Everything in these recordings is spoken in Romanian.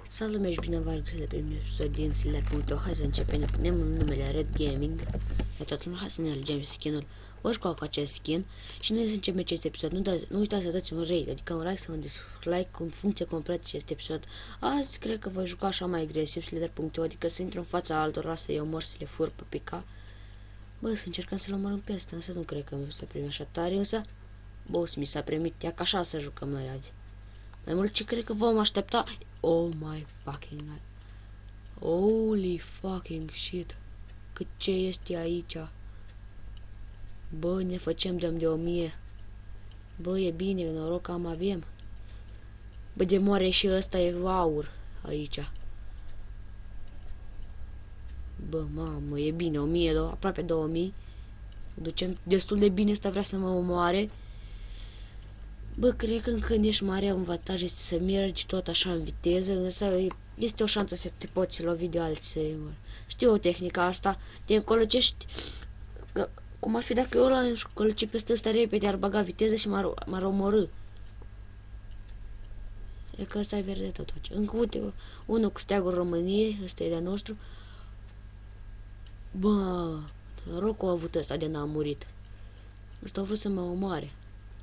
Salut, și bine v-am găsit la primul episod din Siller.io. Hai să începem, ne punem numele Red Gaming. E toată lumea, hai să ne alegem skin-ul. O școală cu acest skin și noi să începem acest episod. Nu uitați să dați un rate, adică un like sau un dislike în funcție complet acest episod. Azi cred că voi juca așa mai agresiv Siller.io, adică să intru în fața altora, să-i omor, să le fur pe pica. Bă, să încercăm să-l omorâm pe ăsta, însă nu cred că mi s-a primit așa tare, însă boss mi s-a primit, ia ca așa să jucăm noi azi. Mai mult ce cred că vom aștepta. Oh my fucking god. Holy fucking shit. Cât ce este aici. Bă, ne facem de 1000. Bă, e bine, noroc că am avem. Bă, de moare și ăsta e aur aici. Bă, mamă, e bine, 1000, aproape 2000. Ducem destul de bine, ăsta vrea să mă omoare. Bă, cred că când ești mare, avantaj este să mergi tot așa în viteză, însă este o șansă să te poți lovi de alții. Știu o tehnică asta, te încolăcești, cum ar fi dacă eu l-am încolăcit peste ăsta repede, ar băga viteză și m-ar omorâ. E că ăsta e verde tot. Încă uite, unul cu steagul României, ăsta e de-a nostru. Bă, norocul a avut ăsta de n-a murit. Ăsta a vrut să mă omoare.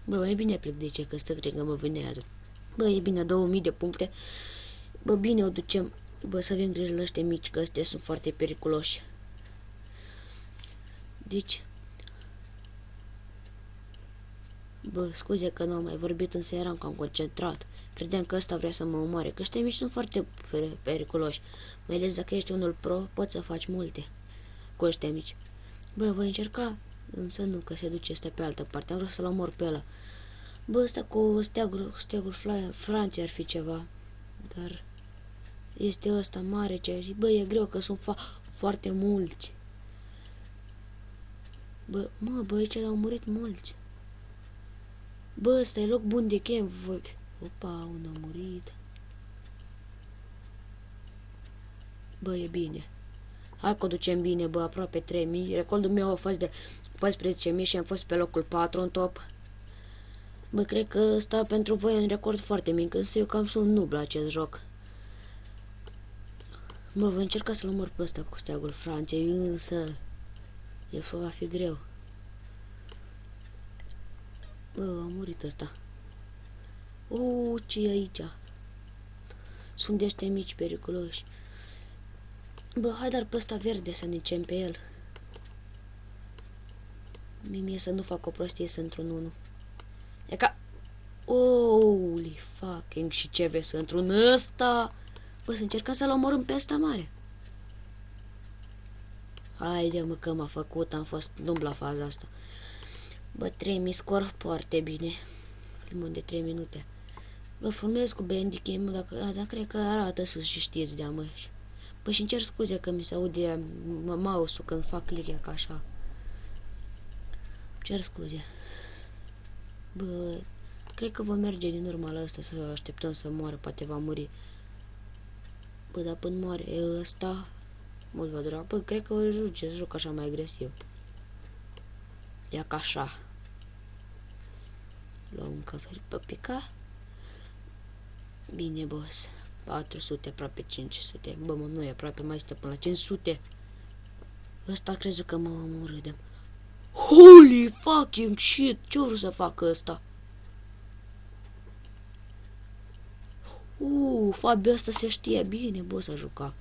Bă, mai bine plec de ce, că ăsta cred că mă vânează. Bă, e bine, 2000 de puncte. Bă, bine o ducem. Bă, să avem grijă la ăștia mici, că ăstea sunt foarte periculoși. Deci... Bă, scuze că nu am mai vorbit, însă eram cam concentrat. Credeam că ăsta vrea să mă omoare, că ăștia mici sunt foarte periculoși. Mai ales dacă ești unul pro, poți să faci multe cu ăștia mici. Bă, voi încerca, însă nu, că se duce ăsta pe altă parte. Am vrut să-l omor pe ăla. Bă, ăsta cu steagul Franței ar fi ceva. Dar este ăsta mare ce... Bă, e greu că sunt foarte mulți. Bă, bă, aici au murit mulți. Bă, ăsta e loc bun de camp. Opa, un a murit. Bă, e bine. Hai că o ducem bine, bă, aproape 3000. Recordul meu a fost de 14.000 și am fost pe locul 4 în top. Bă, cred că ăsta pentru voi e un record foarte mic, însă eu cam sunt noob la acest joc. Bă, voi încerca să-l omor pe ăsta cu steagul Franței, însă va fi greu. Bă, a murit ăsta. Ce e aici? Sunt de ăștia mici periculoși. Bă, hai dar pe ăsta verde să ne cem pe el. Mie să nu fac o prostie să într-un 1. E ca... Holy fucking, și ce vezi să într-un ăsta? Bă, să încercăm să-l omorâm pe ăsta mare. Haide mă că m-a făcut, am fost dubl la faza asta. Bă, 3000 scor, foarte bine. Filmul de 3 minute. Bă, filmez cu Bandicam, dacă cred că arată sus și știți de amăși. Bă, și-mi cer scuze că mi se aude mouse-ul când fac click ca așa. Cer scuze. Bă, cred că vom merge din urma la ăsta să așteptăm să moară, poate va muri. Bă, dar până moare ăsta, mult va dura. Bă, cred că o joc așa mai agresiv. Ia ca așa. Luăm un café pe pica. Bine, boss. 400, aproape 500. Bă, mă, nu e aproape, mai stă până la 500. Ăsta a crezut că mă omorâdem. Holy fucking shit! Ce-o vrut să facă ăsta? Fabio ăsta se știe bine, bă, să juca.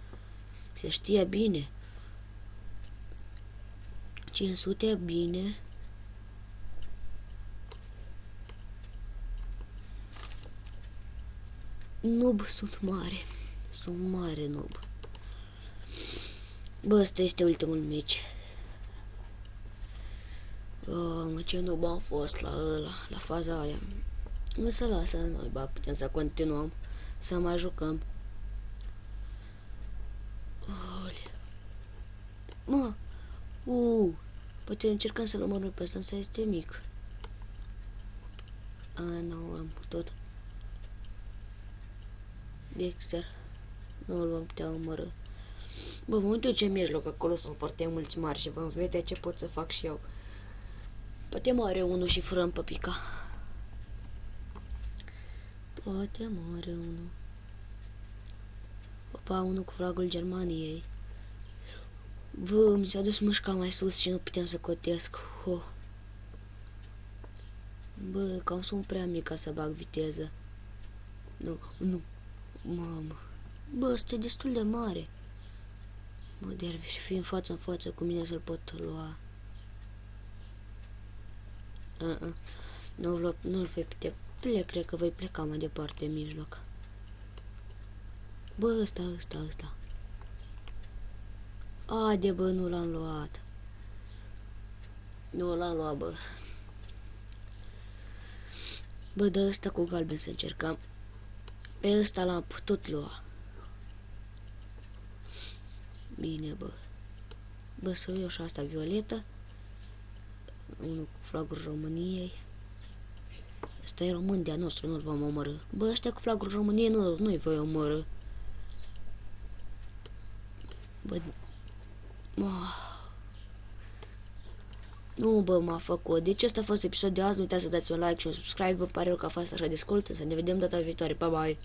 Se știe bine. 500, bine. Noob, sunt mare. Sunt mare noob. Bă, ăsta este ultimul meci. Mă, ce noob am fost la ăla, la faza aia. Însă lasă noi, bă, putem să continuăm, să mai jucăm. Mă, poate încercăm să-l omorâm pe ăsta, însă este mic. Nu am tot. Dexter, nu îl vom putea omorâ. Bă, mă duce în mijloc, acolo sunt foarte mulți mari și vom vedea ce pot să fac și eu. Poate moare unul și furăm pe pica. Poate moare unul. Pa, unul cu flagul Germaniei. Bă, mi s-a dus mâșca mai sus și nu puteam să cotesc. Bă, cam sunt prea mic ca să bag viteză. Nu. Mamă. Bă, ăsta e destul de mare. Mă, de-ar fi în față cu mine să-l pot lua. Nu-l voi putea plec, cred că voi pleca mai departe în mijloc. Bă, ăsta. Haide, bă, nu l-am luat. Nu l-am luat, bă. Bă, dă ăsta cu galben să încercăm. Pe ăsta l-am putut lua. Bine, bă. Bă, să iau și asta violetă. Unul cu flagul României. Ăsta e român de-a nostru, nu-l vom omorâ. Bă, ăștia cu flagul României nu-i voi omorâ. Bă, nu, bă, m-a făcut. Deci ăsta a fost episodul de azi. Nu uitați să dați un like și un subscribe. Vă pare rău că a fost așa de scurt. Să ne vedem data viitoare. Bye, bye!